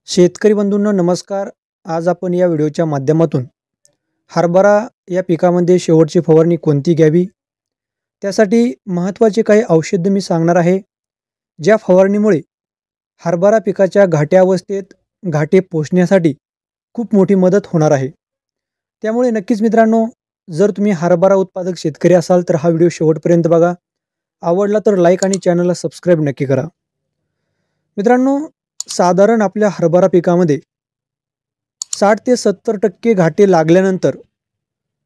शेतकरी बंधूंनो नमस्कार. आज आपण या व्हिडिओच्या माध्यमातून हरभरा या पिकामध्ये शेवटची फवारणी कोणती घ्यावी, त्यासाठी महत्त्वाचे काही औषधं मी सांगणार आहे. ज्या फवारणीमुळे हरभरा पिकाच्या घाट्या अवस्थेत घाटे पोषण्यासाठी खूप मोठी मदत होणार आहे. त्यामुळे नक्कीच मित्रांनो, जर तुम्ही हरभरा उत्पादक शेतकरी असाल तर हा व्हिडिओ शेवटपर्यंत बघा. आवडला तर लाईक आणि चॅनलला सबस्क्राईब नक्की करा. मित्रांनो, साधारण आपल्या हरभरा पिकामध्ये 60 ते 70% घाटे लागल्यानंतर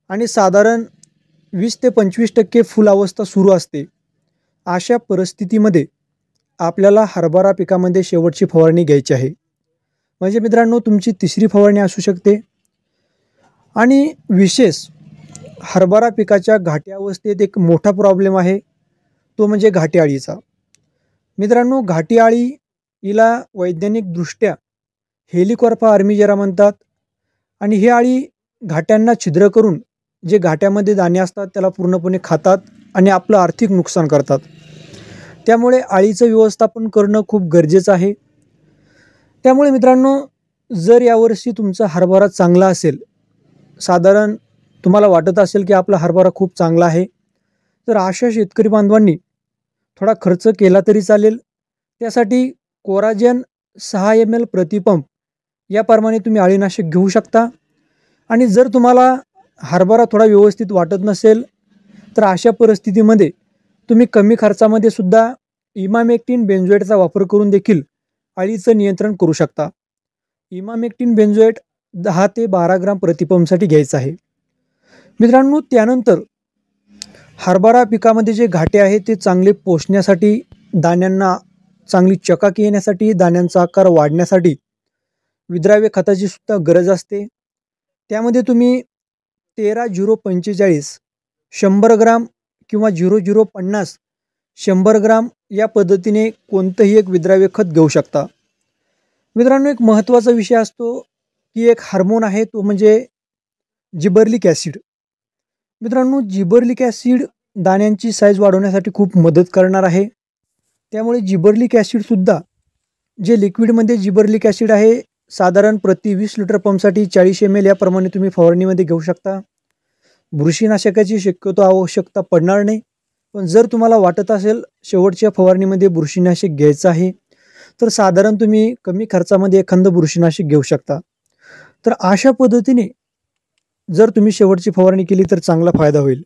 आणि साधारण 20 ते 25% फुल अवस्था सुरू असते. अशा परिस्थितीमध्ये आपल्याला हरभरा पिकामध्ये शेवटची फवारणी घ्यायची आहे. म्हणजे मित्रांनो, तुमची तिसरी फवारणी असू शकते. आणि विशेष हरभरा पिकाच्या घाटे अवस्थेत एक मोठा प्रॉब्लेम आहे, तो म्हणजे घाटे अळीचा. मित्रांनो, घाटी अळी हिला वैज्ञानिकदृष्ट्या हेलिकोवर्पा आर्मिजेरा म्हणतात. आणि ही अळी घाट्यांना छिद्र करून जे घाट्यामध्ये दाणे असतात त्याला पूर्णपणे खातात आणि आपलं आर्थिक नुकसान करतात. त्यामुळे अळीचं व्यवस्थापन करणं खूप गरजेचं आहे. त्यामुळे मित्रांनो, जर यावर्षी तुमचा हरभरा चांगला असेल, साधारण तुम्हाला वाटत असेल की आपला हरभरा खूप चांगला आहे, तर अशा शेतकरी बांधवांनी थोडा खर्च केला तरी चालेल. त्यासाठी कोराजेन 6 ml प्रतिपंप याप्रमाणे तुम्ही अळीनाशक घेऊ शकता. आणि जर तुम्हाला हरभरा थोडा व्यवस्थित वाटत नसेल तर अशा परिस्थितीमध्ये तुम्ही कमी खर्चामध्ये सुद्धा इमामेक्टिन बेंझोएटचा वापर करून देखील अळीचं नियंत्रण करू शकता. इमामेक्टिन बेंझोएट 10 ते 12 ग्राम प्रतिपंपसाठी घ्यायचं आहे. मित्रांनो, त्यानंतर हरभरा पिकामध्ये जे घाटे आहेत ते चांगले पोषण्यासाठी, दाण्यांना चांगली चकाकी येण्यासाठी, दाण्यांचा आकार वाढण्यासाठी विद्राव्य खताची सुद्धा गरज असते. त्यामध्ये तुम्ही 13-0-45 100 ग्राम किंवा 00-50 100 ग्राम या पद्धतीने कोणतंही एक विद्राव्य खत घेऊ शकता. मित्रांनो, एक महत्त्वाचा विषय असतो की एक हार्मोन आहे, तो म्हणजे जिबर्लिक ॲसिड. मित्रांनो, जिबर्लिक ॲसिड दाण्यांची साईज वाढवण्यासाठी खूप मदत करणार आहे. त्यामुळे जिबर्लिक ॲसिडसुद्धा, जे लिक्विडमध्ये जिबर्लिक ॲसिड आहे, साधारण प्रति 20 लिटर पंपसाठी 40 ml याप्रमाणे तुम्ही फवारणीमध्ये घेऊ शकता. बुरशीनाशकाची शक्यतो आवश्यकता पडणार नाही. पण जर तुम्हाला वाटत असेल शेवटच्या फवारणीमध्ये बुरशीनाशक घ्यायचं आहे, तर साधारण तुम्ही कमी खर्चामध्ये एखादं बुरशीनाशक घेऊ शकता. तर अशा पद्धतीने जर तुम्ही शेवटची फवारणी केली तर चांगला फायदा होईल.